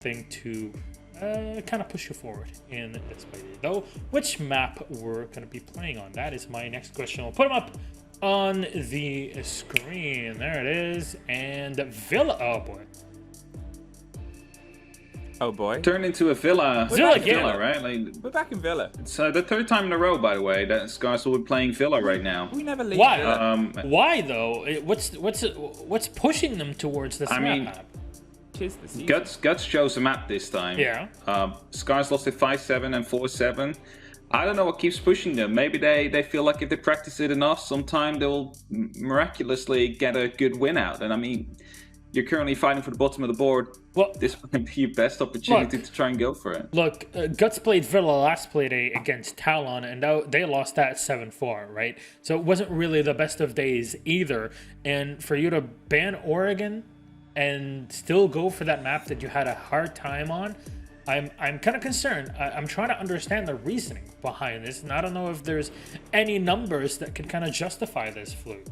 thing to kind of push you forward in this play. Though, which map we're going to be playing on? That is my next question. We'll put them up on the screen. There it is. And Villa. Oh boy. Oh boy. Turned into a Villa. Villa, right? Like, We're back in Villa. it's the third time in a row, by the way, that SCARZ will be playing Villa right now. We never leave Why? Villa. Why though? What's pushing them towards this map? Tis the season. Guts chose a map this time. Yeah. SCARZ lost it 5-7 and 4-7. I don't know what keeps pushing them. Maybe they feel like if they practice it enough, sometime they'll miraculously get a good win out. And I mean, you're currently fighting for the bottom of the board. Well, this might be your best opportunity to try and go for it. Look, Guts played Villa last Playday against Talon, and they lost that 7-4, right? So it wasn't really the best of days either. And for you to ban Oregon and still go for that map that you had a hard time on, I'm kind of concerned. I'm trying to understand the reasoning behind this, and I don't know if there's any numbers that could kind of justify this fluke.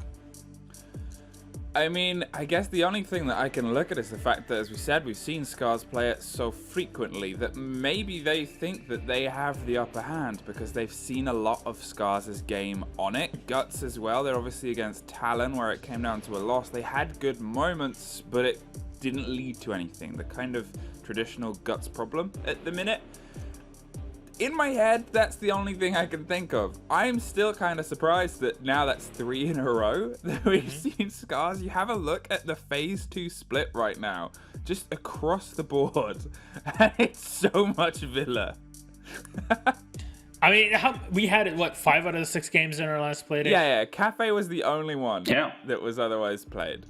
I mean, I guess the only thing that I can look at is the fact that, as we said, we've seen SCARZ play it so frequently that maybe they think that they have the upper hand because they've seen a lot of SCARZ's game on it. Guts as well. They're obviously against Talon, where it came down to a loss. They had good moments, but it didn't lead to anything. The kind of traditional Guts problem at the minute. In my head, that's the only thing I can think of. I'm still kind of surprised that now that's 3 in a row that we've seen SCARZ. You have a look at the phase 2 split right now, just across the board, and it's so much Villa. I mean, we had, what, 5 out of the 6 games in our last play day? Yeah, Cafe was the only one that was otherwise played.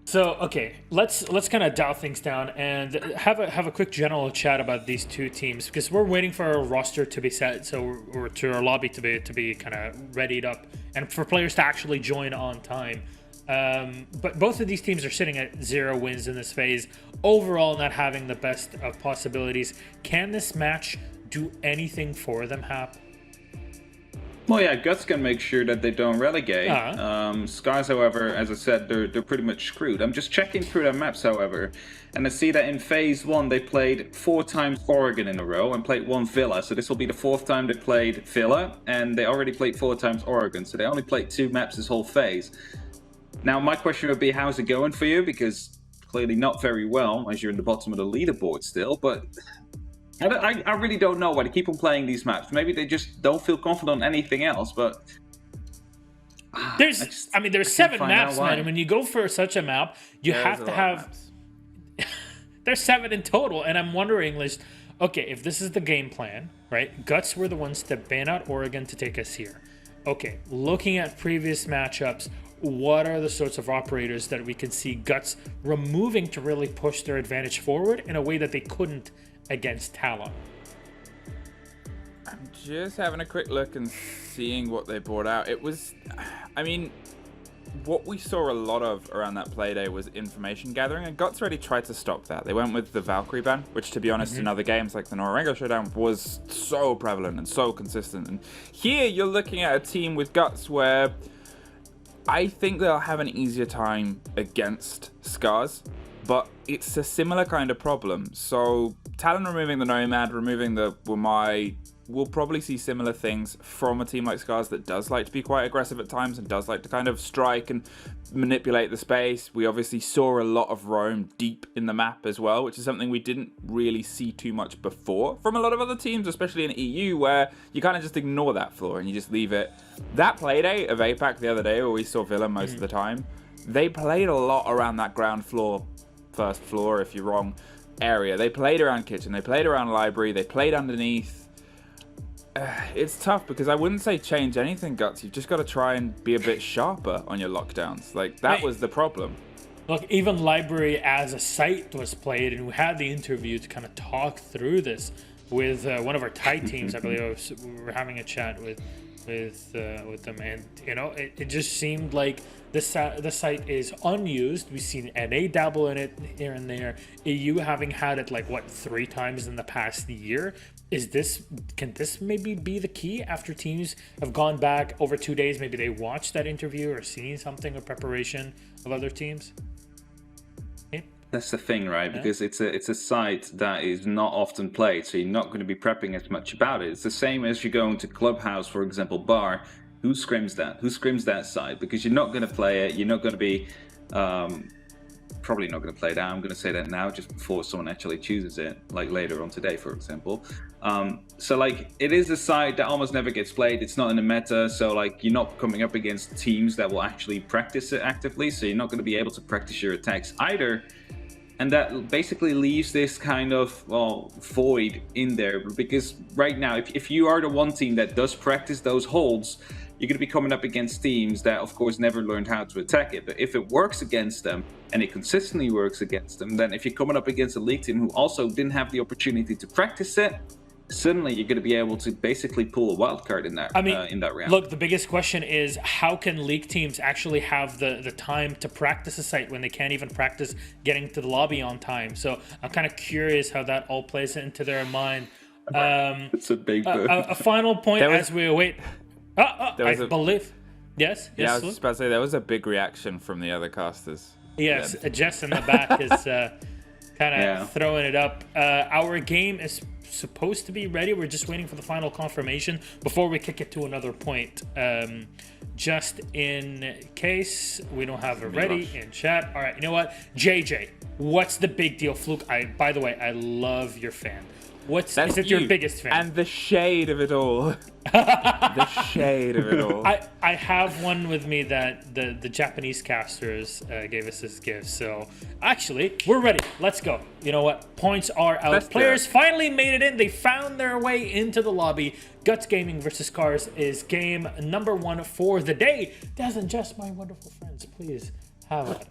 So, okay, let's kind of dial things down and have a quick general chat about these two teams, because we're waiting for our roster to be set, so we're to our lobby to be kind of readied up and for players to actually join on time. But both of these teams are sitting at 0 wins in this phase, overall not having the best of possibilities. Can this match do anything for them, Hap? Well, yeah, Guts can make sure that they don't relegate. SCARZ, however, as I said, they're pretty much screwed. I'm just checking through their maps, however, and I see that in Phase 1 they played 4 times Oregon in a row and played 1 Villa. So this will be the 4th time they played Villa, and they already played 4 times Oregon. So they only played 2 maps this whole phase. Now, my question would be, how's it going for you? Because clearly not very well, as you're in the bottom of the leaderboard still, but I really don't know why they keep on playing these maps. Maybe they just don't feel confident on anything else, but there's 7 maps, man. And when you go for such a map, you have to have there's 7 in total, and I'm wondering, okay, if this is the game plan, right? Guts were the ones to ban out Oregon to take us here. Okay, looking at previous matchups, what are the sorts of operators that we can see Guts removing to really push their advantage forward in a way that they couldn't against Talon? I'm just having a quick look and seeing what they brought out. It was, I mean, what we saw a lot of around that Playday was information gathering, and Guts already tried to stop that. They went with the Valkyrie ban, which, to be honest, in other games like the Norengo Showdown was so prevalent and so consistent. And here you're looking at a team with Guts where I think they'll have an easier time against SCARZ, but it's a similar kind of problem. So Talon removing the Nomad, removing the Wamai, we'll probably see similar things from a team like SCARZ that does like to be quite aggressive at times and does like to kind of strike and manipulate the space. We obviously saw a lot of roam deep in the map as well, which is something we didn't really see too much before from a lot of other teams, especially in EU, where you kind of just ignore that floor and you just leave it. That Playday of APAC the other day, where we saw Villa most of the time, they played a lot around that ground floor, first floor if you're wrong, area. They played around kitchen, they played around library, they played underneath. It's tough because I wouldn't say change anything, Guts. You've just got to try and be a bit sharper on your lockdowns. Like, that was the problem. Look, even library as a site was played, and we had the interview to kind of talk through this with one of our Thai teams. I believe we were having a chat with them, and it just seemed like the site is unused. We've seen NA dabble in it here and there. EU having had it 3 times in the past year. Can this maybe be the key after teams have gone back over 2 days? Maybe they watched that interview or seen something of preparation of other teams. That's the thing, right? Because it's a site that is not often played, so you're not going to be prepping as much about it. It's the same as you go into Clubhouse, for example, bar. Who scrims that? Who scrims that site? Because you're not going to play it. You're not going to be probably not going to play that. I'm going to say that now, just before someone actually chooses it, like later on today, for example. So like, it is a site that almost never gets played. It's not in the meta, so like, you're not coming up against teams that will actually practice it actively, so you're not going to be able to practice your attacks either. And that basically leaves this kind of, well, void in there, because right now, if you are the one team that does practice those holds, you're going to be coming up against teams that, of course, never learned how to attack it. But if it works against them, and it consistently works against them, then if you're coming up against a league team who also didn't have the opportunity to practice it, suddenly you're going to be able to basically pull a wild card in that, in that round. Look, the biggest question is, how can league teams actually have the time to practice a site when they can't even practice getting to the lobby on time? So I'm kind of curious how that all plays into their mind. It's a big a final point as we await. I believe. Yes. Yeah, I was just about to say, there was a big reaction from the other casters. Yes, Jess in the back is kind of throwing it up. Our game is supposed to be ready. We're just waiting for the final confirmation before we kick it to another point. Just in case we don't have it ready in chat. All right, you know what? JJ, what's the big deal? Fluke, by the way, I love your fan. Is it your biggest fan? And the shade of it all. The shade of it all. I have one with me that the Japanese casters gave us as gifts. So actually, we're ready. Let's go. You know what? Points are out. Players finally made it in. They found their way into the lobby. Guts Gaming versus SCARZ is game number 1 for the day. Doesn't just my wonderful friends, please have it.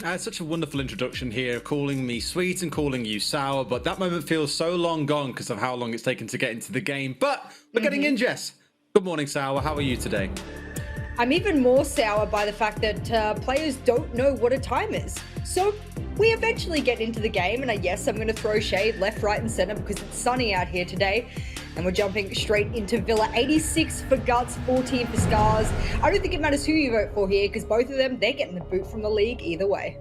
It's such a wonderful introduction here, calling me sweet and calling you sour, but that moment feels so long gone because of how long it's taken to get into the game. But we're getting in, Jess. Good morning, Sour. How are you today? I'm even more sour by the fact that players don't know what a time is. So we eventually get into the game, and yes, I'm going to throw shade left, right, and center because it's sunny out here today. And we're jumping straight into Villa. 86 for Guts, 14 for SCARZ. I don't think it matters who you vote for here, because both of them, they're getting the boot from the league either way.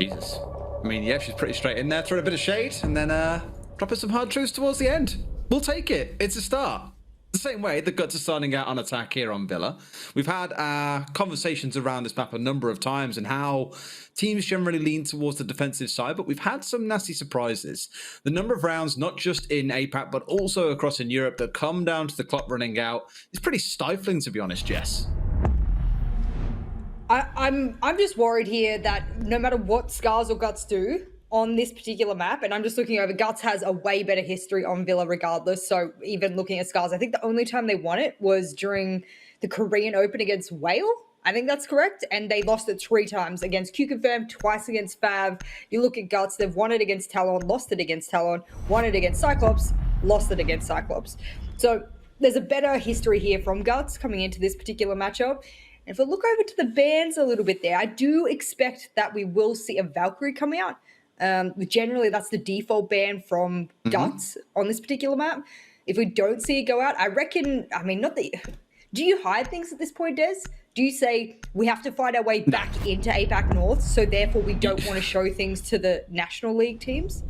Jesus. I mean, yeah, she's pretty straight in there, throwing a bit of shade, and then dropping some hard truths towards the end. We'll take it. It's a start. The same way the Guts are starting out on attack here on Villa. We've had conversations around this map a number of times and how teams generally lean towards the defensive side, but we've had some nasty surprises. The number of rounds, not just in APAC, but also across in Europe, that come down to the clock running out is pretty stifling, to be honest, Jess. I'm just worried here that no matter what SCARZ or Guts do on this particular map, and I'm just looking over, Guts has a way better history on Villa regardless. So even looking at SCARZ, I think the only time they won it was during the Korean Open against Whale. I think that's correct. And they lost it 3 times against QConfirm, twice against Fav. You look at Guts, they've won it against Talon, lost it against Talon, won it against Cyclops, lost it against Cyclops. So there's a better history here from Guts coming into this particular matchup. And if we look over to the bans a little bit there, I do expect that we will see a Valkyrie coming out. Generally, that's the default ban from Guts on this particular map. If we don't see it go out, I reckon, I mean, do you hide things at this point, Des? Do you say we have to find our way back into APAC North, so therefore we don't want to show things to the National League teams?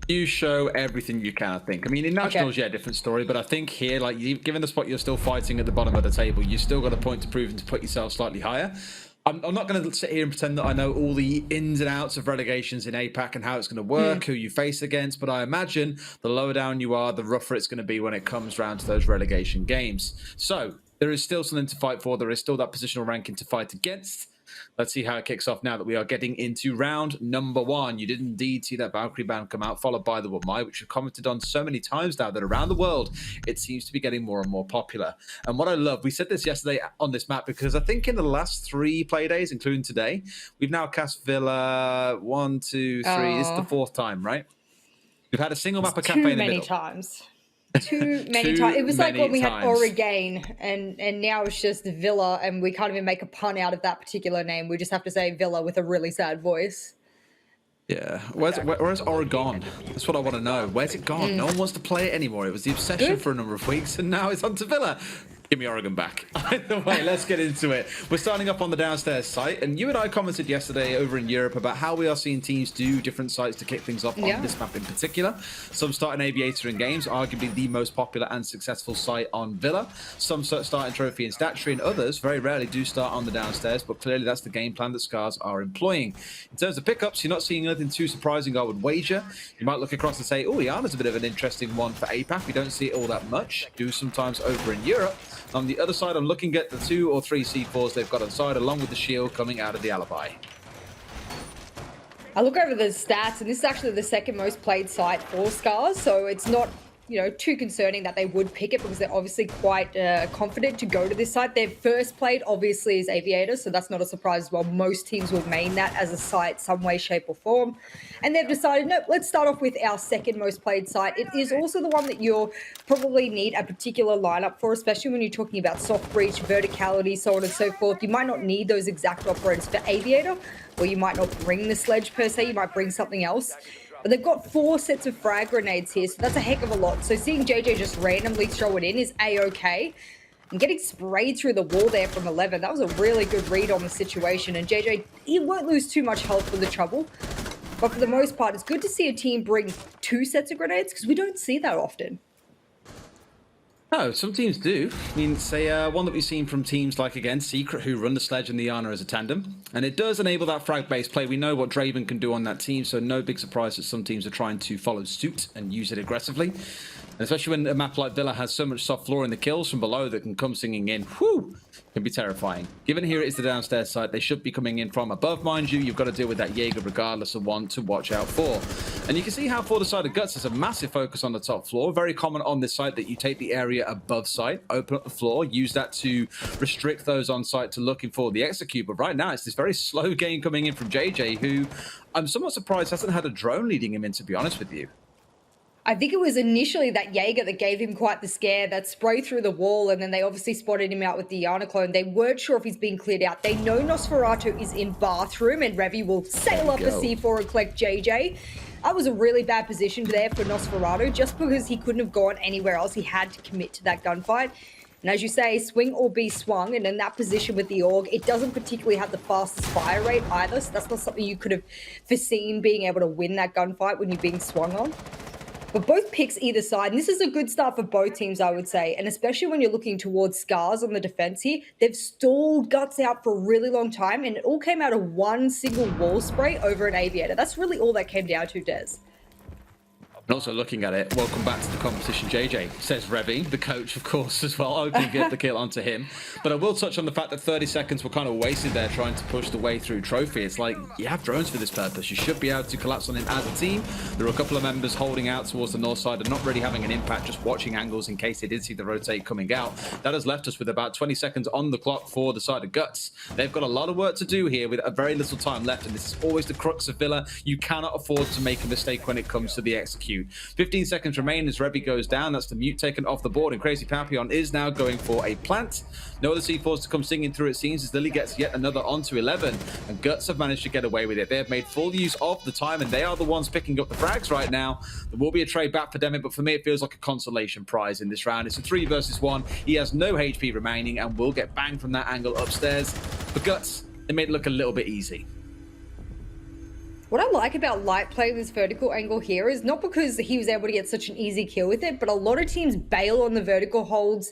You show everything you can, I think. I mean, in Nationals, yeah, different story, but I think here, like, given the spot you're still fighting at the bottom of the table, you've still got a point to prove and to put yourself slightly higher. I'm not going to sit here and pretend that I know all the ins and outs of relegations in APAC and how it's going to work, who you face against, but I imagine the lower down you are, the rougher it's going to be when it comes round to those relegation games. So there is still something to fight for. There is still that positional ranking to fight against. Let's see how it kicks off now that we are getting into round number 1. You did indeed see that Valkyrie ban come out, followed by the Wamai, which we've commented on so many times now that around the world, it seems to be getting more and more popular. And what I love, we said this yesterday on this map, because I think in the last 3 Playdays, including today, we've now cast Villa 1, 2, 3. This is the 4th time, right? We've had a single map of cafe in the middle. Too many times. It was like when we had Oregain, and now it's just Villa, and we can't even make a pun out of that particular name. We just have to say Villa with a really sad voice. Yeah. Where's Oregon? That's what I want to know. Where's it gone? No one wants to play it anymore. It was the obsession for a number of weeks, and now it's on to Villa. Give me Oregon back. Either way, let's get into it. We're starting up on the downstairs site, and you and I commented yesterday over in Europe about how we are seeing teams do different sites to kick things off on this map in particular. Some start in Aviator in games, arguably the most popular and successful site on Villa. Some start in Trophy and Statuary, and others very rarely do start on the downstairs, but clearly that's the game plan that SCARZ are employing. In terms of pickups, you're not seeing anything too surprising, I would wager. You might look across and say, oh, Iana's a bit of an interesting one for APAC. We don't see it all that much. Do sometimes over in Europe. On the other side, I'm looking at the 2 or 3 C4s they've got on side, along with the shield coming out of the Alibi. I look over the stats, and this is actually the second most played site for SCARZ, so it's not, you know, too concerning that they would pick it because they're obviously quite confident to go to this site. Their first played, obviously, is Aviator, so that's not a surprise as well. Most teams will main that as a site some way, shape, or form. And they've decided, no, let's start off with our second most played site. It is also the one that you'll probably need a particular lineup for, especially when you're talking about soft breach, verticality, so on and so forth. You might not need those exact operators for Aviator, or you might not bring the sledge per se, you might bring something else. But they've got 4 sets of frag grenades here, so that's a heck of a lot. So seeing JJ just randomly throw it in is A-okay. And getting sprayed through the wall there from 11, that was a really good read on the situation. And JJ, he won't lose too much health with the trouble. But for the most part, it's good to see a team bring 2 sets of grenades, because we don't see that often. No, some teams do. I mean, say one that we've seen from teams like, again, Secret, who run the Sledge and the Iana as a tandem. And it does enable that frag-based play. We know what Draven can do on that team, so no big surprise that some teams are trying to follow suit and use it aggressively. And especially when a map like Villa has so much soft floor in the kills from below that can come singing in. Whew! Can be terrifying. Given here it is the downstairs side, they should be coming in from above, mind you. You've got to deal with that Jaeger regardless of one to watch out for. And you can see how for the side of Guts, there's a massive focus on the top floor. Very common on this site that you take the area above site, open up the floor, use that to restrict those on site to looking for the execute. But right now, it's this very slow game coming in from JJ, who I'm somewhat surprised hasn't had a drone leading him in, to be honest with you. I think it was initially that Jaeger that gave him quite the scare, that spray through the wall, and then they obviously spotted him out with the Iana clone. They weren't sure if he's being cleared out. They know Nosferatu is in bathroom, and Revy will sail up the C4 and collect JJ. That was a really bad position there for Nosferatu, just because he couldn't have gone anywhere else. He had to commit to that gunfight. And as you say, swing or be swung, and in that position with the AUG, it doesn't particularly have the fastest fire rate either, so that's not something you could have foreseen being able to win that gunfight when you're being swung on. But both picks either side, and this is a good start for both teams, I would say. And especially when you're looking towards SCARZ on the defense here, they've stalled Guts out for a really long time, and it all came out of one single wall spray over an Aviator. That's really all that came down to, Des. And also looking at it, welcome back to the competition, JJ, says Revy, the coach, of course, as well, hoping to get the kill onto him. But I will touch on the fact that 30 seconds were kind of wasted there trying to push the way through Trophy. It's like, you have drones for this purpose. You should be able to collapse on him as a team. There are a couple of members holding out towards the north side and not really having an impact, just watching angles in case they did see the rotate coming out. That has left us with about 20 seconds on the clock for the side of Guts. They've got a lot of work to do here with a very little time left, and this is always the crux of Villa. You cannot afford to make a mistake when it comes to the execute. 15 seconds remain as Revy goes down. That's the mute taken off the board, and Crazy Papillon is now going for a plant. No other C4s to come singing through, it seems, as Lily gets yet another onto 11, and Guts have managed to get away with it. They have made full use of the time, and they are the ones picking up the frags right now. There will be a trade back for Demic, but for me, it feels like a consolation prize in this round. It's a 3 versus 1. He has no HP remaining and will get banged from that angle upstairs. For Guts, they made it look a little bit easy. What I like about Light playing this vertical angle here is not because he was able to get such an easy kill with it, but a lot of teams bail on the vertical holds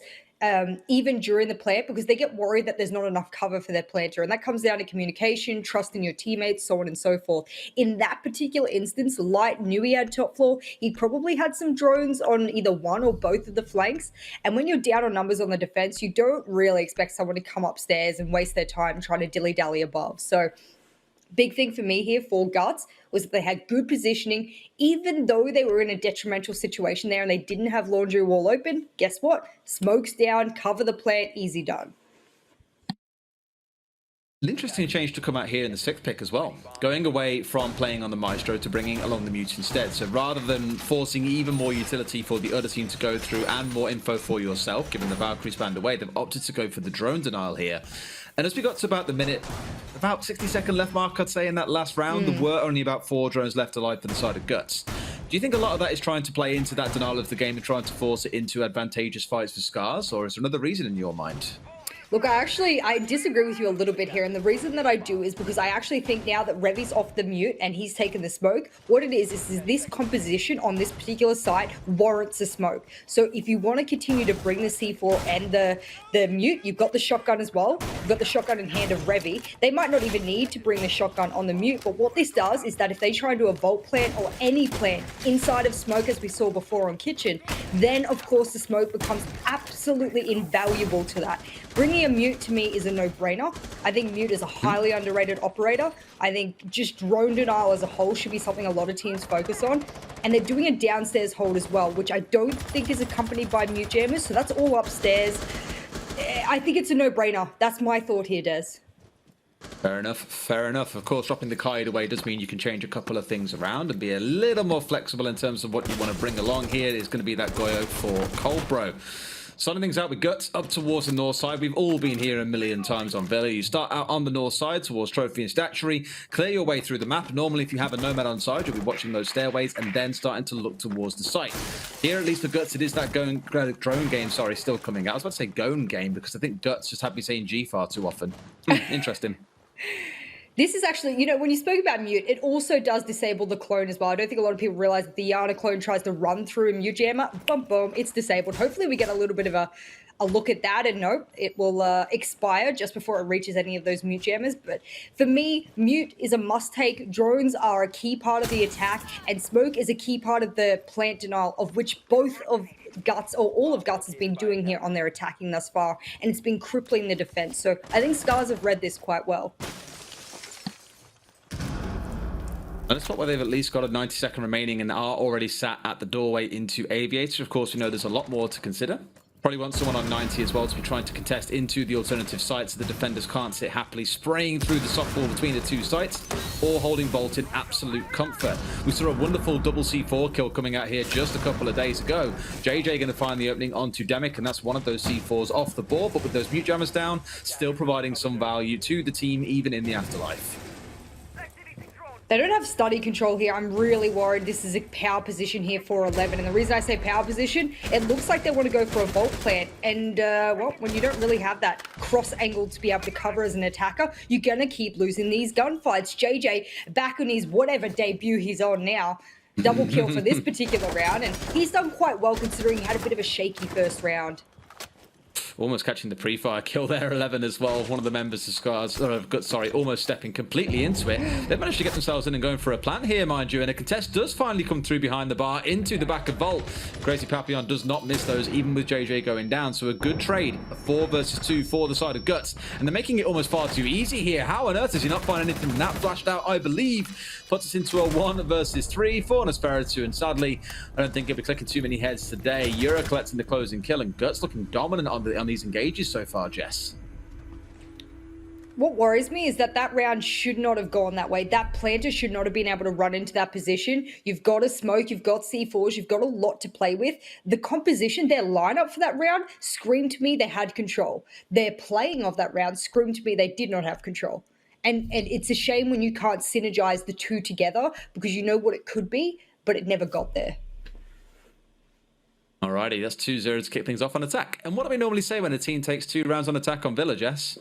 even during the plant because they get worried that there's not enough cover for their planter. And that comes down to communication, trust in your teammates, so on and so forth. In that particular instance, Light knew he had top floor. He probably had some drones on either one or both of the flanks. And when you're down on numbers on the defense, you don't really expect someone to come upstairs and waste their time trying to dilly-dally above. So big thing for me here for Guts was that they had good positioning, even though they were in a detrimental situation there and they didn't have laundry wall open. Guess what? Smokes down, cover the plant, easy done. An interesting change to come out here in the 6th pick as well. Going away from playing on the Maestro to bringing along the Mute instead. So rather than forcing even more utility for the other team to go through and more info for yourself, given the Valkyries banned away, they've opted to go for the drone denial here. And as we got to about the minute, about 60-second left mark, I'd say, in that last round, there were only about 4 drones left alive for the side of Guts. Do you think a lot of that is trying to play into that denial of the game and trying to force it into advantageous fights for SCARZ, or is there another reason in your mind? Look, I disagree with you a little bit here, and the reason that I do is because I actually think now that Revy's off the mute and he's taken the smoke, what it is this composition on this particular site warrants a smoke. So if you want to continue to bring the C4 and the mute, you've got the shotgun as well. You've got the shotgun in hand of Revy. They might not even need to bring the shotgun on the mute, but what this does is that if they try and do a vault plant or any plant inside of smoke, as we saw before on kitchen, then of course the smoke becomes absolutely invaluable to that. Bringing a mute to me is a no-brainer. I think mute is a highly underrated operator. I think just drone denial as a whole should be something a lot of teams focus on. And they're doing a downstairs hold as well, which I don't think is accompanied by mute jammers. So that's all upstairs. I think it's a no-brainer. That's my thought here, Des. Fair enough, fair enough. Of course, dropping the kite away does mean you can change a couple of things around and be a little more flexible in terms of what you want to bring along here. Is going to be that Goyo for Coldbro. Starting things out with Guts up towards the north side. We've all been here a million times on Villa. You start out on the north side towards Trophy and Statuary, clear your way through the map. Normally, if you have a Nomad on side, you'll be watching those stairways and then starting to look towards the site. Here, at least for Guts, it is that drone game, still coming out. I was about to say Gone game because I think Guts just had me saying G far too often. Interesting. This is actually, you know, when you spoke about mute, it also does disable the clone as well. I don't think a lot of people realize that the Yana clone tries to run through a mute jammer. Boom, boom, it's disabled. Hopefully we get a little bit of a look at that, and nope, it will expire just before it reaches any of those mute jammers. But for me, mute is a must-take. Drones are a key part of the attack, and smoke is a key part of the plant denial, of which both of Guts, or all of Guts, has been doing here on their attacking thus far, and it's been crippling the defense. So I think SCARZ have read this quite well. And it's not where they've at least got a 90-second remaining and are already sat at the doorway into Aviator. Of course, we know there's a lot more to consider. Probably want someone on 90 as well to be trying to contest into the alternative sites so the defenders can't sit happily spraying through the softball between the two sites or holding Bolt in absolute comfort. We saw a wonderful double C4 kill coming out here just a couple of days ago. JJ going to find the opening onto Demic, and that's one of those C4s off the board, but with those mute jammers down, still providing some value to the team even in the afterlife. They don't have study control here. I'm really worried this is a power position here for 11. And the reason I say power position, it looks like they want to go for a vault plant. And, well, when you don't really have that cross angle to be able to cover as an attacker, you're going to keep losing these gunfights. JJ, back on his whatever debut he's on now, double kill for this particular round. And he's done quite well considering he had a bit of a shaky first round. Almost catching the pre-fire kill there, 11 as well. One of the members of SCARZ, almost stepping completely into it. They've managed to get themselves in and going for a plant here, mind you, and a contest does finally come through behind the bar into the back of Vault. Crazy Papillon does not miss those, even with JJ going down, so a good trade. A 4 versus 2 for the side of Guts, and they're making it almost far too easy here. How on earth does he not find anything from that flashed out, I believe? Puts us into a 1 versus 3 for Nosferatu, and sadly, I don't think he'll be clicking too many heads today. Euro collecting the closing kill, and Guts looking dominant on these engages so far, Jess. What worries me is that that round should not have gone that way. That planter should not have been able to run into that position. You've got a smoke, you've got C4s, you've got a lot to play with. The composition, their lineup for that round screamed to me they had control. Their playing of that round screamed to me they did not have control. And it's a shame when you can't synergize the two together because you know what it could be, but it never got there. Alrighty, that's 2-0 to kick things off on attack. And what do we normally say when a team takes 2 rounds on attack on Villa, Jess?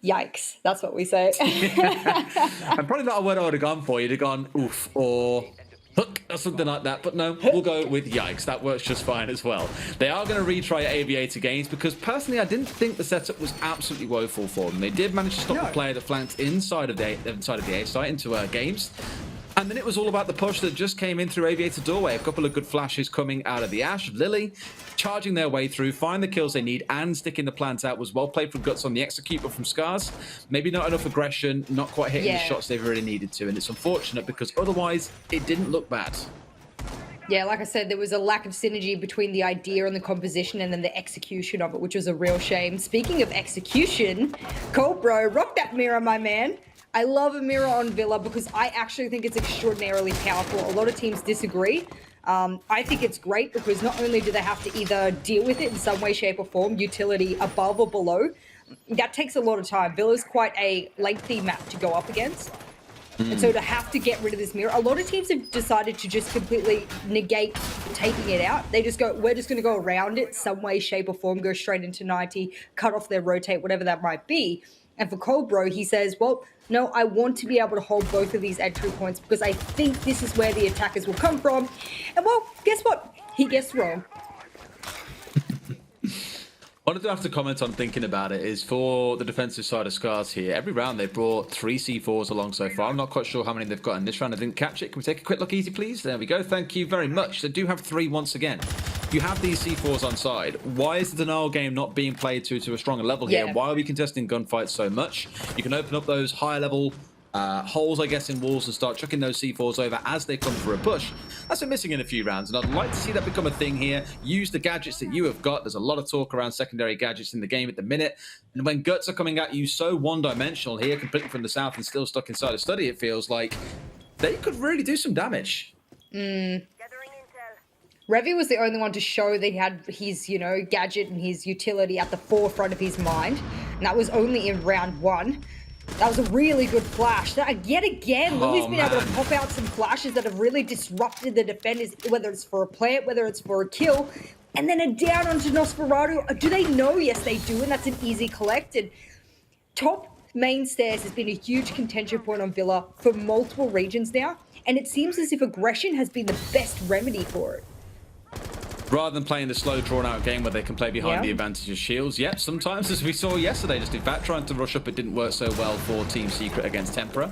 Yikes, that's what we say. And probably not a word I would have gone for. You'd have gone oof or hook or something like that. But no, we'll go with yikes. That works just fine as well. They are going to retry Aviator games because personally I didn't think the setup was absolutely woeful for them. They did manage to stop the player that flanked inside of the A site into games. And then it was all about the push that just came in through Aviator doorway. A couple of good flashes coming out of the Ash. Lily charging their way through, find the kills they need, and sticking the plant out was well played from Guts on the execute, but from SCARZ, maybe not enough aggression, not quite hitting the shots they've really needed to. And it's unfortunate because otherwise it didn't look bad. Yeah, like I said, there was a lack of synergy between the idea and the composition and then the execution of it, which was a real shame. Speaking of execution, Coldbro, rock that mirror, my man. I love a mirror on Villa because I actually think it's extraordinarily powerful. A lot of teams disagree. I think it's great because not only do they have to either deal with it in some way, shape or form, utility above or below, that takes a lot of time. Villa's quite a lengthy map to go up against. And so to have to get rid of this mirror, a lot of teams have decided to just completely negate taking it out. They just go, we're just going to go around it some way, shape or form, go straight into 90, cut off their rotate, whatever that might be. And for Colbro, he says, well, no, I want to be able to hold both of these entry points because I think this is where the attackers will come from. And well, guess what? He guessed wrong. What I do have to comment on thinking about it is for the defensive side of SCARZ here, every round they've brought 3 C4s along so far. I'm not quite sure how many they've got in this round. I didn't catch it. Can we take a quick look, easy please? There we go. Thank you very much. They do have 3 once again. You have these C4s on side. Why is the denial game not being played to a stronger level here? Yeah. Why are we contesting gunfights so much? You can open up those higher level holes, I guess, in walls and start chucking those C4s over as they come for a push. That's been missing in a few rounds, and I'd like to see that become a thing here. Use the gadgets that you have got. There's a lot of talk around secondary gadgets in the game at the minute, and when Guts are coming at you so one-dimensional here, completely from the south and still stuck inside a study, it feels like they could really do some damage. Revy was the only one to show that he had his, gadget and his utility at the forefront of his mind, and that was only in round 1. That was a really good flash. Yet again, Lily's been able to pop out some flashes that have really disrupted the defenders, whether it's for a plant, whether it's for a kill, and then a down onto Nosferatu. Do they know? Yes, they do, and that's an easy collect. And top main stairs has been a huge contention point on Villa for multiple regions now, and it seems as if aggression has been the best remedy for it. Rather than playing the slow, drawn-out game where they can play behind the advantage of shields. Yep, sometimes, as we saw yesterday, just in fact, trying to rush up, it didn't work so well for Team Secret against Tempera.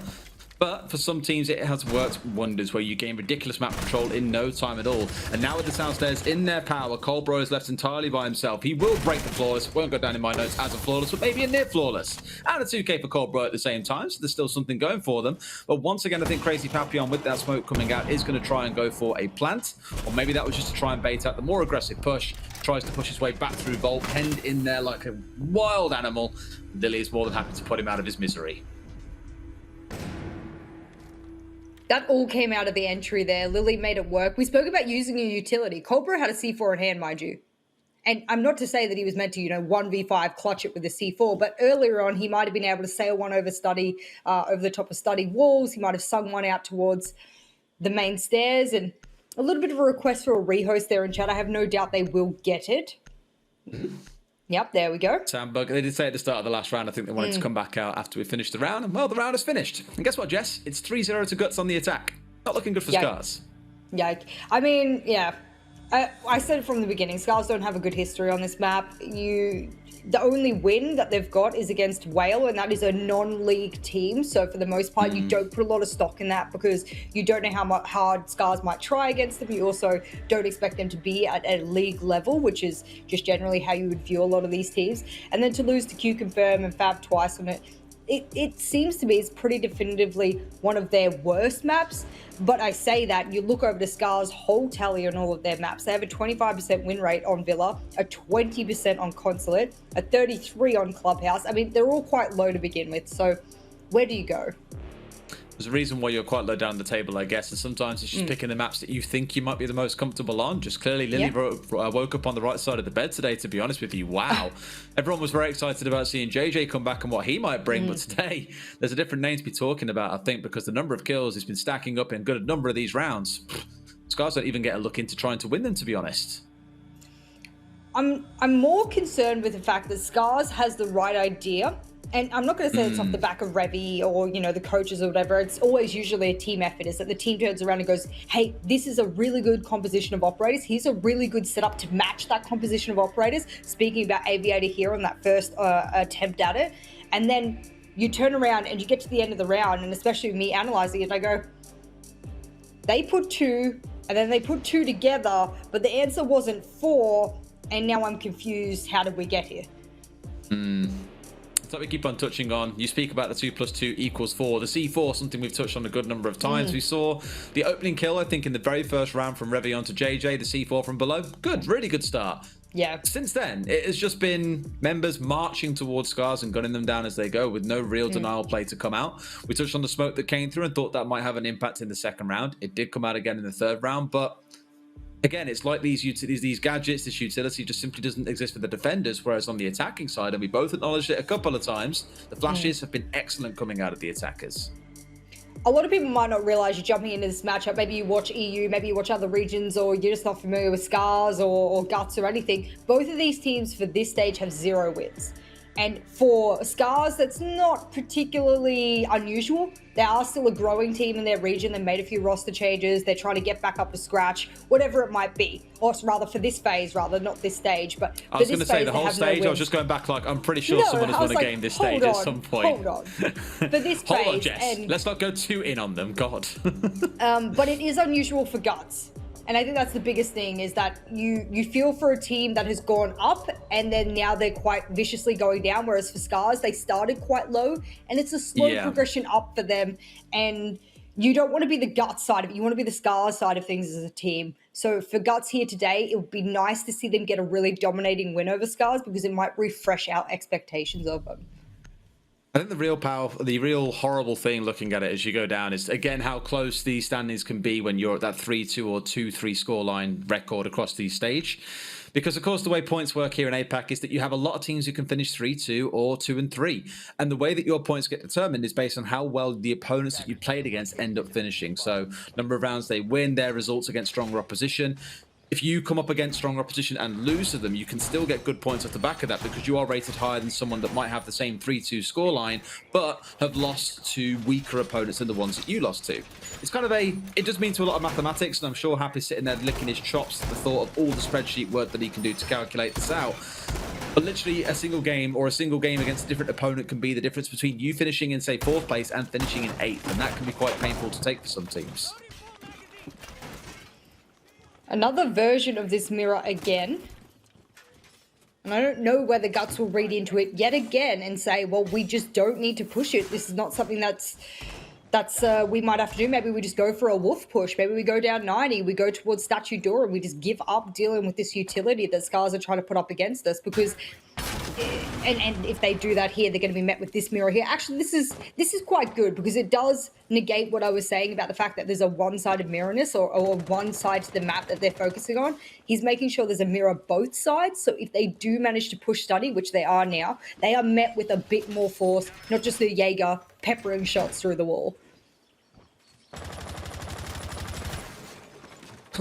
But for some teams, it has worked wonders where you gain ridiculous map control in no time at all. And now with the downstairs in their power, Colbro is left entirely by himself. He will break the flawless. Won't go down in my notes as a flawless, but maybe a near flawless. And a 2k for Colbro at the same time, so there's still something going for them. But once again, I think Crazy Papillon, with that smoke coming out, is going to try and go for a plant. Or maybe that was just to try and bait out the more aggressive push. Tries to push his way back through Volt, penned in there like a wild animal. Lily is more than happy to put him out of his misery. That all came out of the entry there. Lily made it work. We spoke about using a utility. Colbro had a C4 in hand, mind you. And I'm not to say that he was meant to, 1v5 clutch it with a C4, but earlier on, he might have been able to sail one over study, over the top of study walls. He might have sung one out towards the main stairs. And a little bit of a request for a rehost there in chat. I have no doubt they will get it. Yep, there we go. Sandbug, they did say at the start of the last round, I think they wanted to come back out after we finished the round. And well, the round is finished. And guess what, Jess? It's 3-0 to Guts on the attack. Not looking good for SCARZ. Yeah, I mean, yeah. I said it from the beginning, SCARZ don't have a good history on this map. The only win that they've got is against Whale, and that is a non-league team. So for the most part, you don't put a lot of stock in that because you don't know how hard SCARZ might try against them. You also don't expect them to be at a league level, which is just generally how you would view a lot of these teams. And then to lose to Q Confirm and Fab twice on it, it seems to be it's pretty definitively one of their worst maps. But I say that, you look over to SCARZ whole tally on all of their maps. They have a 25% win rate on Villa, a 20% on Consulate, a 33 on Clubhouse. I mean, they're all quite low to begin with. So where do you go? There's a reason why you're quite low down the table, I guess, and sometimes it's just picking the maps that you think you might be the most comfortable on. Just clearly, Lily woke up on the right side of the bed today, to be honest with you. Wow. Everyone was very excited about seeing JJ come back and what he might bring, but today, there's a different name to be talking about, I think, because the number of kills has been stacking up in a good number of these rounds. SCARZ don't even get a look into trying to win them, to be honest. I'm more concerned with the fact that SCARZ has the right idea. And I'm not going to say it's off the back of Revy or, the coaches or whatever. It's always usually a team effort, is that the team turns around and goes, hey, this is a really good composition of operators. Here's a really good setup to match that composition of operators. Speaking about Aviator here on that first attempt at it. And then you turn around and you get to the end of the round, and especially me analyzing it, I go, they put 2 and then they put 2 together, but the answer wasn't 4. And now I'm confused. How did we get here? So we keep on touching on, you speak about the 2 + 2 = 4. The C4, something we've touched on a good number of times. We saw the opening kill, I think, in the very first round from Revy onto JJ, the C4 from below. Good, really good start. Yeah. Since then, it has just been members marching towards SCARZ and gunning them down as they go with no real denial play to come out. We touched on the smoke that came through and thought that might have an impact in the second round. It did come out again in the third round, but again, it's like these gadgets, this utility just simply doesn't exist for the defenders, whereas on the attacking side, and we both acknowledged it a couple of times, the flashes have been excellent coming out of the attackers. a lot of people might not realize you're jumping into this matchup. Maybe you watch EU, maybe you watch other regions, or you're just not familiar with SCARZ or Guts or anything. Both of these teams for this stage have 0 wins. And for SCARZ, that's not particularly unusual. They are still a growing team in their region. They made a few roster changes. They're trying to get back up to scratch, whatever it might be. Or rather for this phase, not this stage. But I was going to say the whole stage. I was just going back like, I'm pretty sure someone has won a game this stage at some point. Hold on. For this phase. Hold on, Jess. Let's not go too in on them. God. But it is unusual for Guts. And I think that's the biggest thing, is that you feel for a team that has gone up and then now they're quite viciously going down, whereas for SCARZ, they started quite low and it's a slow progression up for them. And you don't want to be the Guts side of it. You want to be the SCARZ side of things as a team. So for Guts here today, it would be nice to see them get a really dominating win over SCARZ because it might refresh our expectations of them. I think the real horrible thing looking at it as you go down is, again, how close these standings can be when you're at that 3-2 or 2-3 scoreline record across the stage. Because, of course, the way points work here in APAC is that you have a lot of teams who can finish 3-2 or 2-3. And the way that your points get determined is based on how well the opponents that you played against end up finishing. So, number of rounds they win, their results against stronger opposition. If you come up against stronger opposition and lose to them, you can still get good points off the back of that because you are rated higher than someone that might have the same 3-2 scoreline, but have lost to weaker opponents than the ones that you lost to. It's kind of it does mean to a lot of mathematics, and I'm sure Happy's sitting there licking his chops at the thought of all the spreadsheet work that he can do to calculate this out. But literally a single game or a single game against a different opponent can be the difference between you finishing in, say, 4th place and finishing in 8th, and that can be quite painful to take for some teams. Another version of this mirror again. And I don't know whether Guts will read into it yet again and say, well, we just don't need to push it. This is not something that's we might have to do. Maybe we just go for a wolf push. Maybe we go down 90. We go towards Statue Door and we just give up dealing with this utility that SCARZ are trying to put up against us, because and if they do that here, they're going to be met with this mirror here. Actually, this is quite good because it does negate what I was saying about the fact that there's a one-sided mirrorness or one side to the map that they're focusing on. He's making sure there's a mirror both sides. So if they do manage to push study, which they are now, they are met with a bit more force, not just the Jaeger peppering shots through the wall.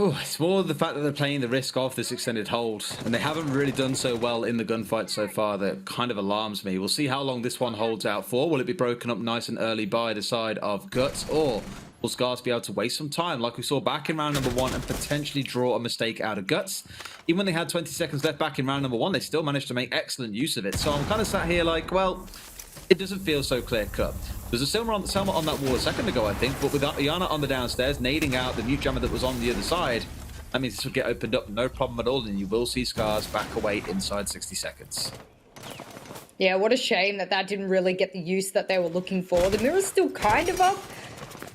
It's more the fact that they're playing the risk of this extended hold, and they haven't really done so well in the gunfight so far. That kind of alarms me. We'll see how long this one holds out for. Will it be broken up nice and early by the side of Guts, or will SCARZ be able to waste some time like we saw back in round number 1 and potentially draw a mistake out of Guts? Even when they had 20 seconds left back in round number 1, they still managed to make excellent use of it. So I'm kind of sat here like, well, it doesn't feel so clear-cut. There's a Selma on that wall a second ago, I think, but with Iana on the downstairs, nading out the mute jammer that was on the other side, that means this will get opened up, no problem at all, and you will see SCARZ back away inside 60 seconds. Yeah, what a shame that didn't really get the use that they were looking for. The mirror's still kind of up.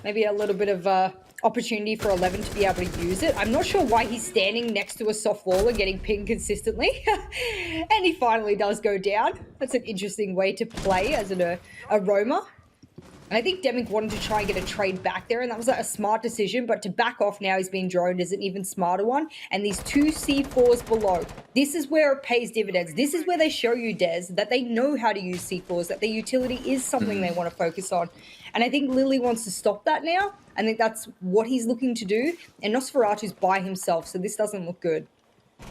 Maybe a little bit of opportunity for 11 to be able to use it. I'm not sure why he's standing next to a soft wall and getting pinged consistently. And he finally does go down. That's an interesting way to play as a roamer. And I think Demic wanted to try and get a trade back there, and that was a smart decision, but to back off now he's being droned is an even smarter one. And these 2 C4s below, this is where it pays dividends. This is where they show you, Des, that they know how to use C4s, that their utility is something they want to focus on. And I think Lily wants to stop that now. I think that's what he's looking to do. And Nosferatu's by himself, so this doesn't look good.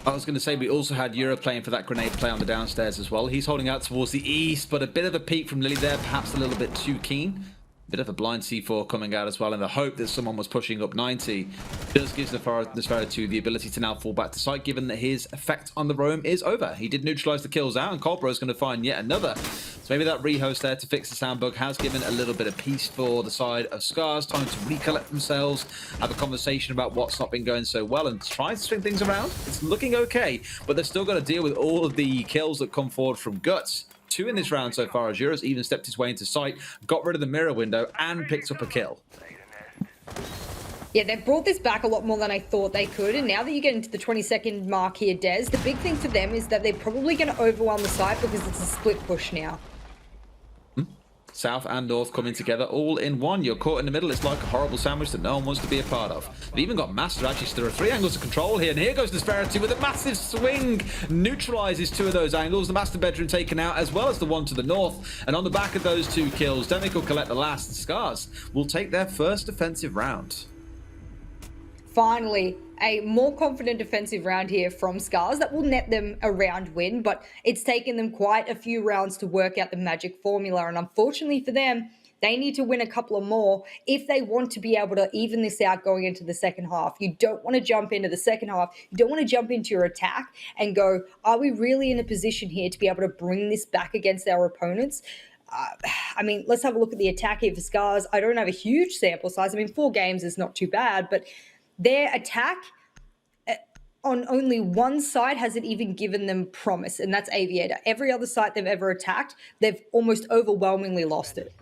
I was going to say we also had Euro playing for that grenade play on the downstairs as well. He's holding out towards the east, but a bit of a peek from Lily there, perhaps a little bit too keen. Bit of a blind C4 coming out as well, and the hope that someone was pushing up 90 does give Nosferatu the ability to now fall back to site, given that his effect on the roam is over. He did neutralize the kills out, and Cobra is going to find yet another. So maybe that rehost there to fix the sound bug has given a little bit of peace for the side of SCARZ, time to recollect themselves, have a conversation about what's not been going so well, and try to swing things around. It's looking okay, but they're still got to deal with all of the kills that come forward from Guts. 2 in this round so far, as Euro's even stepped his way into sight, got rid of the mirror window, and picked up a kill. Yeah, they've brought this back a lot more than I thought they could, and now that you get into the 20-second mark here, Des, the big thing for them is that they're probably going to overwhelm the site because it's a split push now. South and North coming together all in one. You're caught in the middle. It's like a horrible sandwich that no one wants to be a part of. They've even got Master actually through 3 angles of control here. And here goes Disparity with a massive swing. Neutralizes 2 of those angles. The Master Bedroom taken out as well as the one to the north. And on the back of those 2 kills, Demic will collect the last. SCARZ will take their first defensive round. Finally, a more confident defensive round here from SCARZ that will net them a round win, but it's taken them quite a few rounds to work out the magic formula. And unfortunately for them, they need to win a couple of more if they want to be able to even this out going into the second half. You don't want to jump into the second half. You don't want to jump into your attack and go, are we really in a position here to be able to bring this back against our opponents? I mean, let's have a look at the attack here for SCARZ. I don't have a huge sample size. I mean, 4 games is not too bad, but their attack on only one side hasn't even given them promise, and that's Aviator. Every other site they've ever attacked, they've almost overwhelmingly lost it.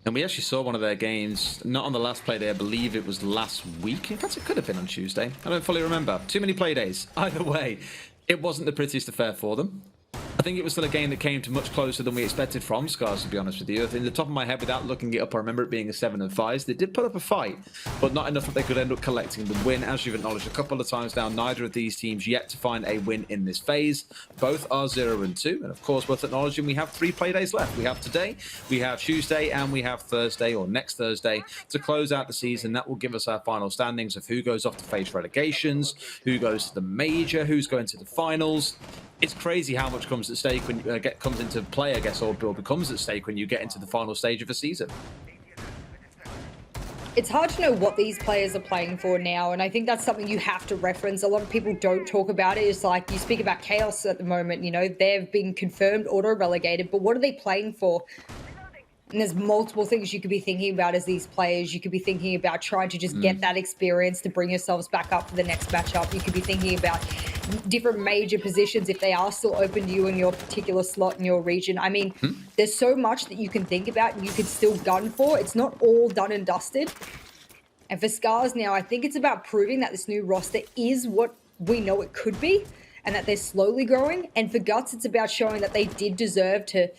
And we actually saw one of their games, not on the last play day, I believe it was last week. In fact, it could have been on Tuesday. I don't fully remember. Too many play days. Either way, it wasn't the prettiest affair for them. I think it was still a game that came to much closer than we expected from SCARZ, to be honest with you. In the top of my head, without looking it up, I remember it being a 7-5. They did put up a fight, but not enough that they could end up collecting the win. As you've acknowledged a couple of times now, neither of these teams yet to find a win in this phase. Both are 0-2, and of course, worth acknowledging, we have 3 play days left. We have today, we have Tuesday, and we have Thursday, or next Thursday, to close out the season. That will give us our final standings of who goes off to face relegations, who goes to the major, who's going to the finals. It's crazy how much comes at stake when you comes into play, I guess, or becomes at stake when you get into the final stage of a season. It's hard to know what these players are playing for now, and I think that's something you have to reference. A lot of people don't talk about it. It's like you speak about Chaos at the moment, you know, they've been confirmed auto-relegated, but what are they playing for? And there's multiple things you could be thinking about as these players. You could be thinking about trying to just get that experience to bring yourselves back up for the next matchup. You could be thinking about different major positions if they are still open to you in your particular slot in your region. I mean, there's so much that you can think about and you can still gun for. It's not all done and dusted. And for SCARZ now, I think it's about proving that this new roster is what we know it could be and that they're slowly growing. And for Guts, it's about showing that they did deserve to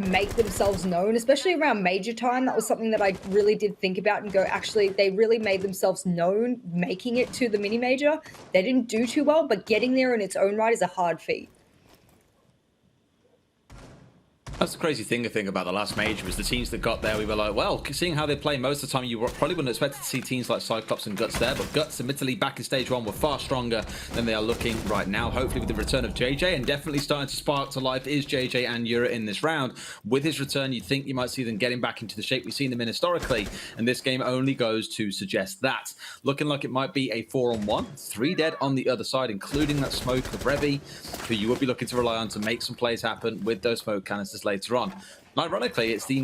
make themselves known, especially around major time. That was something that I really did think about and go, actually, they really made themselves known making it to the mini major. They didn't do too well, but getting there in its own right is a hard feat. That's the crazy thing I think about the last major was the teams that got there. We were like, well, seeing how they play most of the time, you probably wouldn't expect to see teams like Cyclops and Guts there, but Guts admittedly back in stage 1 were far stronger than they are looking right now. Hopefully with the return of JJ, and definitely starting to spark to life is JJ and Yura in this round. With his return, you'd think you might see them getting back into the shape we've seen them in historically, and this game only goes to suggest that. Looking like it might be a 4-on-1, 3 dead on the other side, including that smoke of Revy, who you would be looking to rely on to make some plays happen with those smoke canisters later on. And ironically, it's the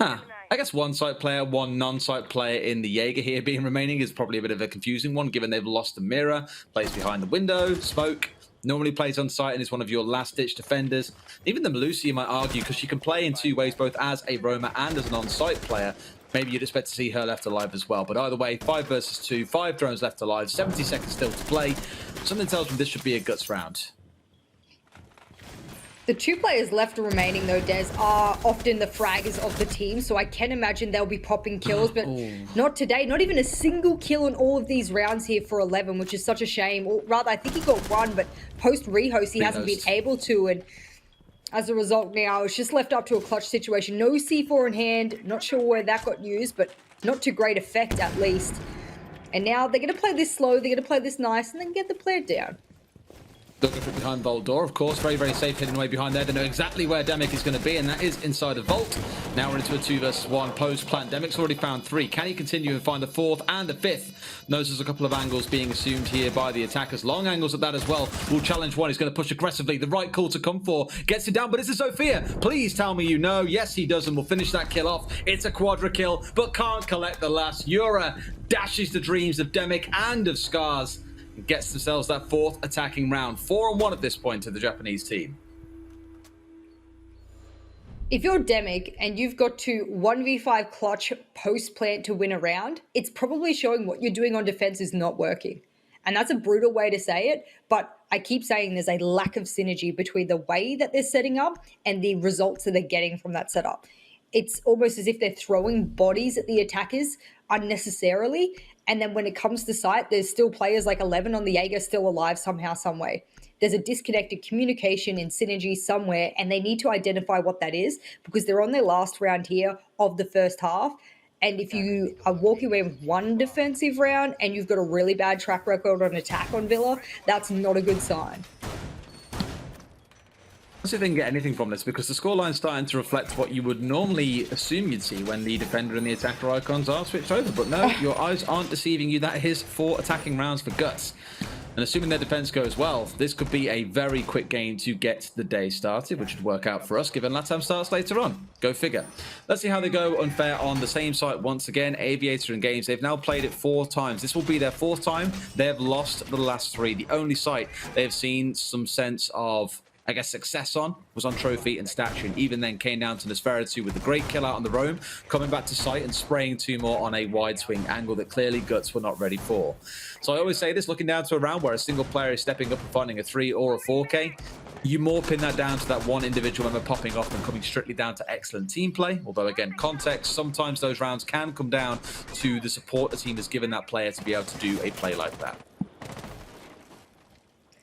I guess one site player, one non-site player in the Jaeger here being remaining is probably a bit of a confusing one, given they've lost the mirror, plays behind the window, smoke, normally plays on site and is one of your last-ditch defenders. Even the Melusi, you might argue, because she can play in 2 ways, both as a roamer and as an on-site player. Maybe you'd expect to see her left alive as well. But either way, 5 versus 2, 5 drones left alive, 70 seconds still to play. Something tells me this should be a Guts round. The 2 players left remaining, though, Des, are often the fraggers of the team, so I can imagine they'll be popping kills, but not today. Not even a single kill in all of these rounds here for 11, which is such a shame. Or rather, I think he got 1, but post-rehost, he hasn't been able to, and as a result now, it's just left up to a clutch situation. No C4 in hand, not sure where that got used, but not to great effect, at least. And now they're going to play this slow, they're going to play this nice, and then get the player down. Looking for behind Vault door, of course, very, very safe hidden away behind there. They know exactly where Demic is going to be, and that is inside of Vault. Now we're into a 2 versus 1 post-plant. Demic's already found 3. Can he continue and find the 4th and the 5th? Notices a couple of angles being assumed here by the attackers. Long angles at that as well. Will challenge 1. He's going to push aggressively. The right call to come for. Gets him down, but it's a Sophia. Please tell me you know. Yes, he does, and we'll finish that kill off. It's a quadra kill, but can't collect the last. Yura dashes the dreams of Demic and of SCARZ. Gets themselves that 4th attacking round. 4-on-1 at this point to the Japanese team. If you're Demic and you've got to 1v5 clutch post-plant to win a round, it's probably showing what you're doing on defense is not working. And that's a brutal way to say it, but I keep saying there's a lack of synergy between the way that they're setting up and the results that they're getting from that setup. It's almost as if they're throwing bodies at the attackers unnecessarily. And then when it comes to sight, there's still players like 11 on the Jaeger still alive somehow, some way. There's a disconnected communication and synergy somewhere, and they need to identify what that is because they're on their last round here of the first half. And if you are walking away with one defensive round and you've got a really bad track record on attack on Villa, that's not a good sign. I don't see if they can get anything from this because the scoreline's starting to reflect what you would normally assume you'd see when the defender and the attacker icons are switched over. But no, your eyes aren't deceiving you. That is 4 attacking rounds for Guts. And assuming their defense goes well, this could be a very quick game to get the day started, which would work out for us given LATAM starts later on. Go figure. Let's see how they go unfair on the same site once again. Aviator and Games, they've now played it 4 times. This will be their 4th time. They have lost the last 3. The only site they have seen some sense of, I guess, success on was on Trophy and Statue, and even then came down to Nosferatu with a great kill out on the roam, coming back to site and spraying 2 more on a wide swing angle that clearly Guts were not ready for. So I always say this, looking down to a round where a single player is stepping up and finding a 3 or a 4K, you more pin that down to that one individual member popping off than coming strictly down to excellent team play. Although again, context, sometimes those rounds can come down to the support the team has given that player to be able to do a play like that.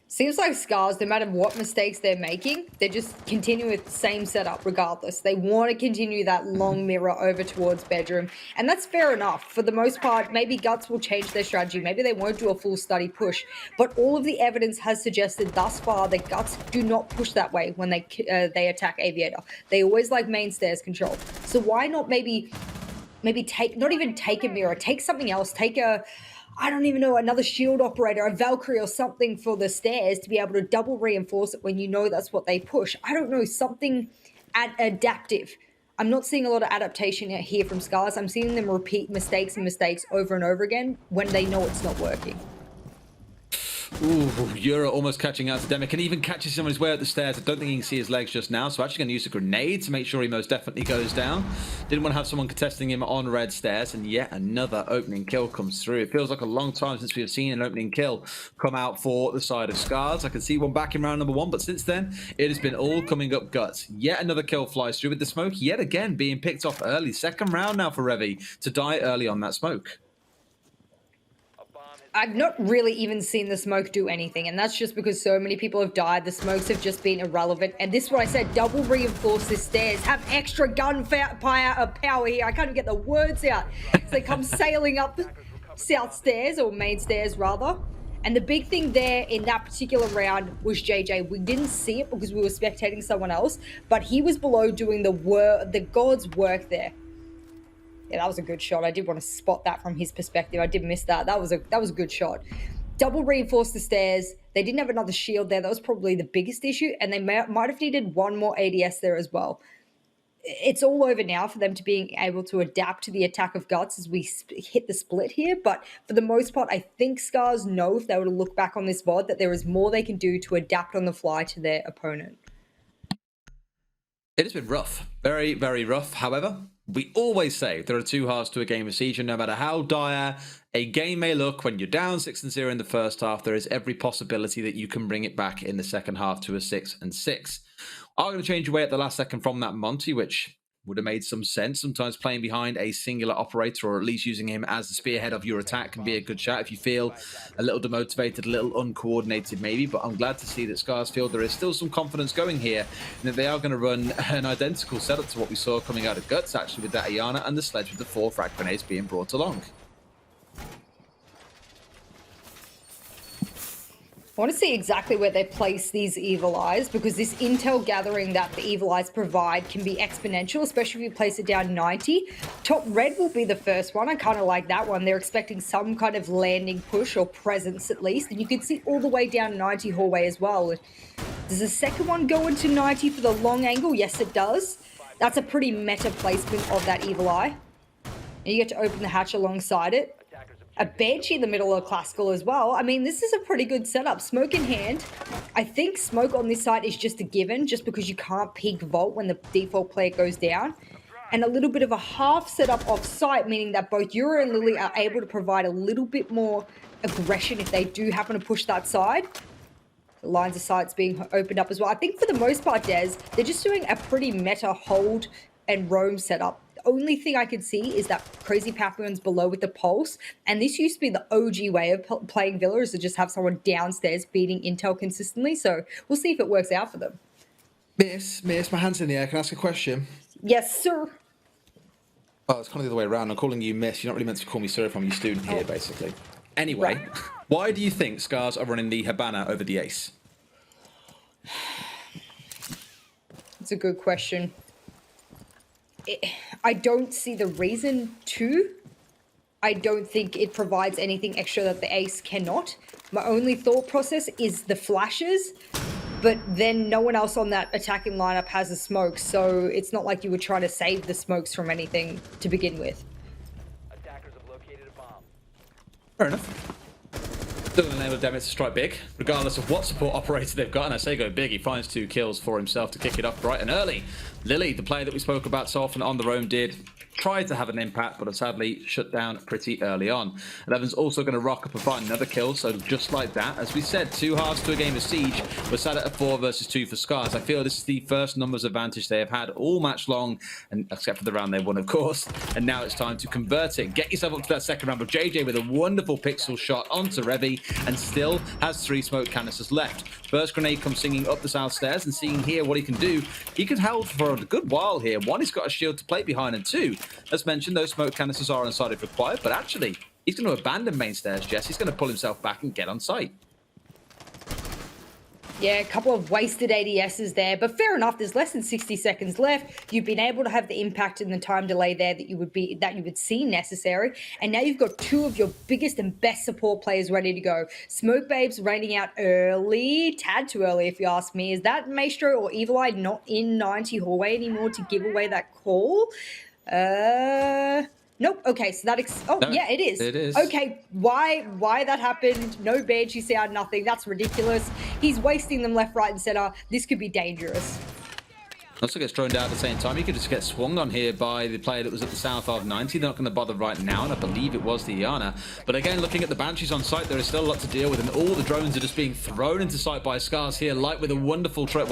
Seems like SCARZ, no matter what mistakes they're making, they just continue with the same setup regardless. They want to continue that long mirror over towards bedroom. And that's fair enough. For the most part, maybe Guts will change their strategy. Maybe they won't do a full study push. But all of the evidence has suggested thus far that Guts do not push that way when they attack Aviator. They always like main stairs control. So why not maybe take, not even take a mirror, take something else, take a, I don't even know, another shield operator, a Valkyrie or something for the stairs to be able to double reinforce it when you know that's what they push. I don't know, something adaptive. I'm not seeing a lot of adaptation here from SCARZ. I'm seeing them repeat mistakes over and over again when they know it's not working. Ooh, Euro almost catching out to Demic and even catches him on his way up the stairs. I don't think he can see his legs just now, so actually going to use a grenade to make sure he most definitely goes down. Didn't want to have someone contesting him on red stairs, and yet another opening kill comes through. It feels like a long time since we have seen an opening kill come out for the side of SCARZ. I can see one back in round number 1, but since then, it has been all coming up Guts. Yet another kill flies through with the smoke, yet again being picked off early. 2nd round now for Revy to die early on that smoke. I've not really even seen the smoke do anything, and that's just because so many people have died. The smokes have just been irrelevant, and this is what I said, double reinforce the stairs. Have extra power here. I can't even get the words out. So they come sailing up south stairs, or main stairs rather. And the big thing there in that particular round was JJ. We didn't see it because we were spectating someone else, but he was below doing the God's work there. Yeah, that was a good shot. I did want to spot that from his perspective. I did miss that. That was a good shot. Double reinforce the stairs. They didn't have another shield there. That was probably the biggest issue. And they might have needed one more ADS there as well. It's all over now for them to being able to adapt to the attack of Guts as we hit the split here. But for the most part, I think SCARZ know if they were to look back on this VOD that there is more they can do to adapt on the fly to their opponent. It has been rough. Very, very rough. However, we always say there are 2 halves to a game of Siege, and no matter how dire a game may look when you're down 6-0 in the first half, there is every possibility that you can bring it back in the second half to a 6-6. I'm going to change away at the last second from that Monty, which would have made some sense. Sometimes playing behind a singular operator, or at least using him as the spearhead of your attack, can be a good shout if you feel a little demotivated, a little uncoordinated maybe. But I'm glad to see that SCARZ feel there is still some confidence going here, and that they are going to run an identical setup to what we saw coming out of Guts, actually, with that Iana and the sledge with the 4 frag grenades being brought along. I want to see exactly where they place these Evil Eyes, because this intel gathering that the Evil Eyes provide can be exponential, especially if you place it down 90. Top red will be the first one. I kind of like that one. They're expecting some kind of landing push or presence at least, and you can see all the way down 90 hallway as well. Does the second one go into 90 for the long angle? Yes, it does. That's a pretty meta placement of that Evil Eye. And you get to open the hatch alongside it. A Banshee in the middle of Classical as well. I mean, this is a pretty good setup. Smoke in hand. I think smoke on this side is just a given, just because you can't peek vault when the default player goes down. And a little bit of a half setup off site, meaning that both Euro and Lily are able to provide a little bit more aggression if they do happen to push that side. lines of sight's being opened up as well. I think for the most part, Des, they're just doing a pretty meta hold and roam setup. The only thing I could see is that crazy Papillon's below with the pulse, and this used to be the OG way of playing Villa, is to just have someone downstairs beating intel consistently. So we'll see if it works out for them. Miss, my hand's in the air. Can I ask a question? Yes, sir. Oh, it's kind of the other way around. I'm calling you Miss. You're not really meant to call me sir if I'm your student here, basically. Anyway, right. Why do you think SCARZ are running the Habana over the Ace? It's a good question. I don't see the reason to. I don't think it provides anything extra that the Ace cannot. My only thought process is the flashes, but then no one else on that attacking lineup has a smoke, so it's not like you were trying to save the smokes from anything to begin with. Attackers have located a bomb. Fair enough. Still enable Demet to strike big, regardless of what support operator they've got. And I say go big, he finds 2 kills for himself to kick it off bright and early. Lily, the player that we spoke about so often on the roam, did try to have an impact, but sadly shut down pretty early on. Eleven's also going to rock up and find another kill, so just like that, as we said, 2 halves to a game of Siege. We're sat at a 4 versus 2 for SCARZ. I feel this is the first numbers advantage they have had all match long, and except for the round they won, of course. And now it's time to convert it. Get yourself up to that second round. But JJ with a wonderful pixel shot onto Revy, and still has 3 smoke canisters left. First grenade comes singing up the south stairs, and seeing here what he can do. He could hold for a good while here. 1, he's got a shield to play behind, and 2, as mentioned, those smoke canisters are on site if required, but actually, he's going to abandon main stairs, Jess. He's going to pull himself back and get on site. Yeah, a couple of wasted ADSs there, but fair enough. There's less than 60 seconds left. You've been able to have the impact and the time delay there that you would see necessary, and now you've got 2 of your biggest and best support players ready to go. Smoke Babes raining out early, tad too early if you ask me. Is that Maestro or Evil Eye not in 90 hallway anymore to give away that call? Nope. Okay, so that yeah, it is. It is. Okay, why that happened? No badge, you see out nothing. That's ridiculous. He's wasting them left, right, and center. This could be dangerous. Also gets thrown down at the same time. He could just get swung on here by the player that was at the south of 90. They're not going to bother right now, and I believe it was the Iana. But again, looking at the Banshees on site, there is still a lot to deal with, and all the drones are just being thrown into sight by SCARZ here. Light with a wonderful trade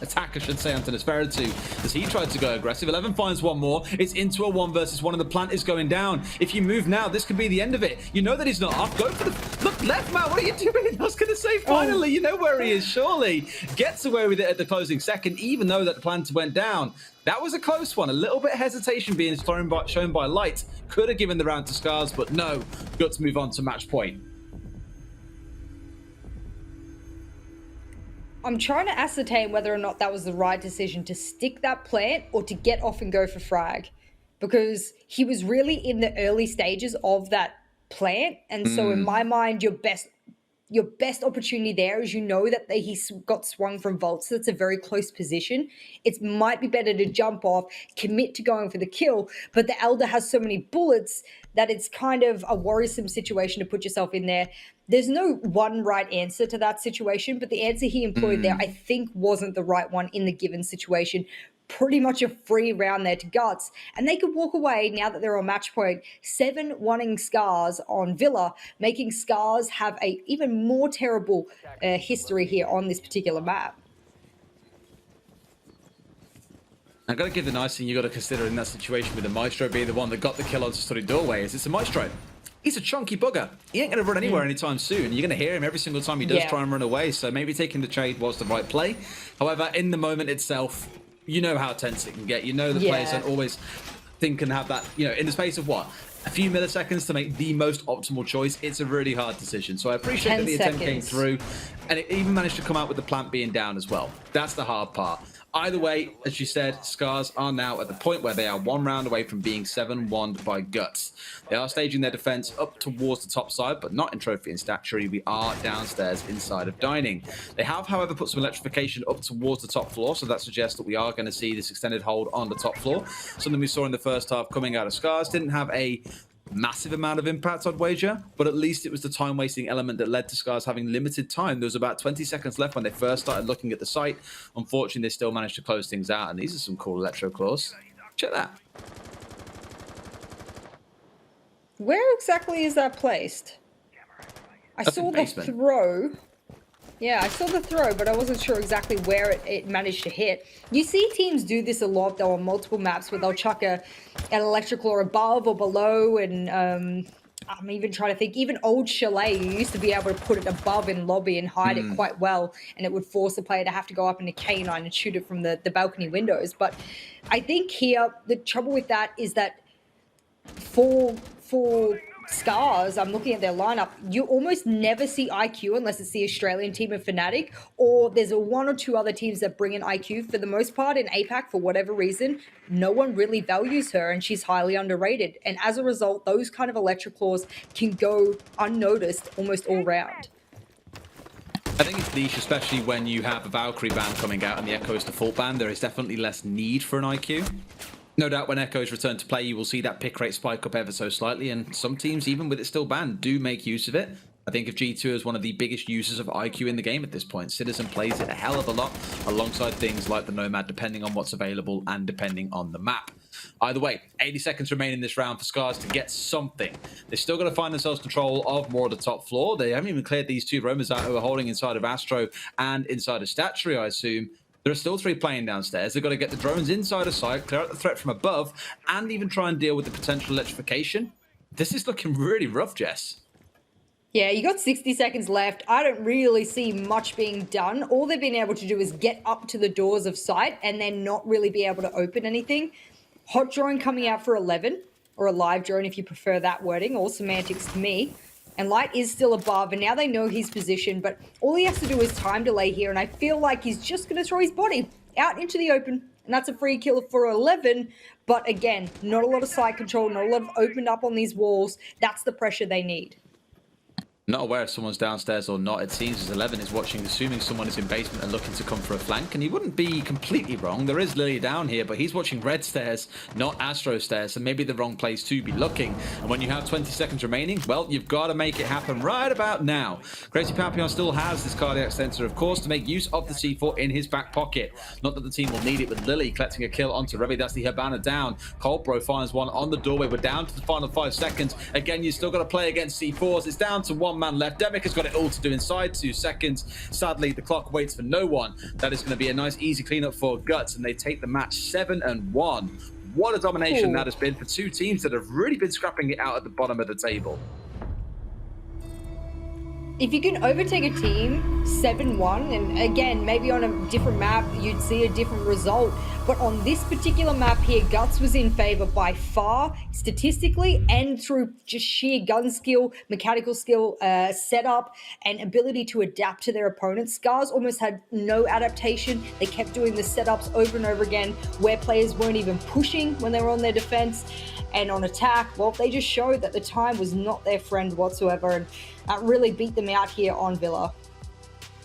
attack, I should say, onto Nosferatu, as he tried to go aggressive. 11 finds 1 more. It's into a 1 versus 1, and the plant is going down. If you move now, this could be the end of it. You know that he's not off. Go for the... Look, left, Matt, what are you doing? I was going to say, finally, you know where he is, surely. Gets away with it at the closing second, even though that the plant went down. That was a close one. A little bit of hesitation being shown by Light. Could have given the round to SCARZ, but no. Got to move on to match point. I'm trying to ascertain whether or not that was the right decision to stick that plant or to get off and go for frag, because he was really in the early stages of that plant, and so in my mind, your best opportunity there is, you know, that he got swung from vault, so that's a very close position. It might be better to jump off, commit to going for the kill, but the Elder has so many bullets that it's kind of a worrisome situation to put yourself in there. There's no one right answer to that situation, but the answer he employed there, I think, wasn't the right one in the given situation. Pretty much a free round there to Guts, and they could walk away now that they're on match point. 7-1ing SCARZ on Villa, making SCARZ have a even more terrible history here on this particular map. I've got to give the nice thing you got to consider in that situation with the Maestro being the one that got the kill on Study Doorway is it's a Maestro. He's a chunky bugger. He ain't going to run anywhere anytime soon. You're going to hear him every single time he does try and run away, so maybe taking the trade was the right play. However, in the moment itself, you know how tense it can get. You know the players don't always think and have that, you know, in the space of what? A few milliseconds to make the most optimal choice. It's a really hard decision. So I appreciate that the attempt came through, and it even managed to come out with the plant being down as well. That's the hard part. Either way, as you said, SCARZ are now at the point where they are 1 round away from being 7-1'd by Guts. They are staging their defense up towards the top side, but not in trophy and statuary. We are downstairs inside of dining. They have, however, put some electrification up towards the top floor, so that suggests that we are going to see this extended hold on the top floor. Something we saw in the first half coming out of SCARZ. Didn't have a massive amount of impact, I'd wager, but at least it was the time wasting element that led to SCARZ having limited time. There was about 20 seconds left when they first started looking at the site. Unfortunately, they still managed to close things out, and these are some cool electro claws. Check that. Where exactly is that placed? I saw the throw. Yeah, I saw the throw, but I wasn't sure exactly where it managed to hit. You see teams do this a lot, though, on multiple maps where they'll chuck an electrical or above or below, and I'm even trying to think, even old Chalet, you used to be able to put it above in lobby and hide it quite well, and it would force the player to have to go up in a K9 and shoot it from the balcony windows. But I think here, the trouble with that is that for SCARZ, I'm looking at their lineup, you almost never see IQ unless it's the Australian team of Fnatic, or there's one or two other teams that bring in IQ. For the most part, in APAC, for whatever reason, no one really values her, and she's highly underrated. And as a result, those kind of electroclaws can go unnoticed almost all round. I think it's niche, especially when you have a Valkyrie ban coming out and the Echo's default ban. There is definitely less need for an IQ. No doubt when Echoes return to play, you will see that pick rate spike up ever so slightly, and some teams, even with it still banned, do make use of it. I think of G2 as one of the biggest users of IQ in the game at this point. Citizen plays it a hell of a lot, alongside things like the Nomad, depending on what's available and depending on the map. Either way, 80 seconds remain in this round for SCARZ to get something. They're still going to find themselves control of more of the top floor. They haven't even cleared these two roamers out who are holding inside of Astro and inside of Statuary, I assume. There are still 3 playing downstairs. They've got to get the drones inside of sight, clear out the threat from above, and even try and deal with the potential electrification. This is looking really rough, Jess. Yeah, you got 60 seconds left. I don't really see much being done. All they've been able to do is get up to the doors of sight and then not really be able to open anything. Hot drone coming out for 11, or a live drone if you prefer that wording, all semantics to me. And Light is still above, and now they know his position, but all he has to do is time delay here, and I feel like he's just going to throw his body out into the open, and that's a free kill for 11, but again, not a lot of side control, not a lot of opened up on these walls. That's the pressure they need. Not aware if someone's downstairs or not. It seems as 11 is watching, assuming someone is in basement and looking to come for a flank. And he wouldn't be completely wrong. There is Lily down here, but he's watching red stairs, not Astro stairs. So maybe the wrong place to be looking. And when you have 20 seconds remaining, well, you've got to make it happen right about now. Crazy Papillon still has this cardiac sensor, of course, to make use of the C4 in his back pocket. Not that the team will need it, with Lily collecting a kill onto Revy. That's the Habana down. Colbro finds one on the doorway. We're down to the final 5 seconds. Again, you still got to play against C4s. It's down to 1 man left. Demic has got it all to do inside 2 seconds. Sadly, the clock waits for no one. That is going to be a nice, easy cleanup for Guts, and they take the match 7-1. What a domination that has been for 2 teams that have really been scrapping it out at the bottom of the table. If you can overtake a team 7-1, and again, maybe on a different map, you'd see a different result. But on this particular map here, Guts was in favor by far, statistically, and through just sheer gun skill, mechanical skill, setup, and ability to adapt to their opponents. SCARZ almost had no adaptation. They kept doing the setups over and over again, where players weren't even pushing when they were on their defense. And on attack, well, they just showed that the time was not their friend whatsoever, and that really beat them out here on Villa.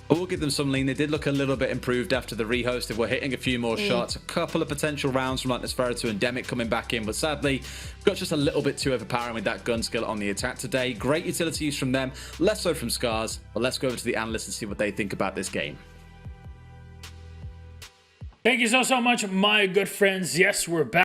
I will give them some lean. They did look a little bit improved after the rehost. They were hitting a few more shots, a couple of potential rounds from like Nosferatu and Demic coming back in, but sadly, got just a little bit too overpowering with that gun skill on the attack today. Great utility use from them, less so from SCARZ, but let's go over to the analysts and see what they think about this game. Thank you so much, my good friends. Yes, we're back.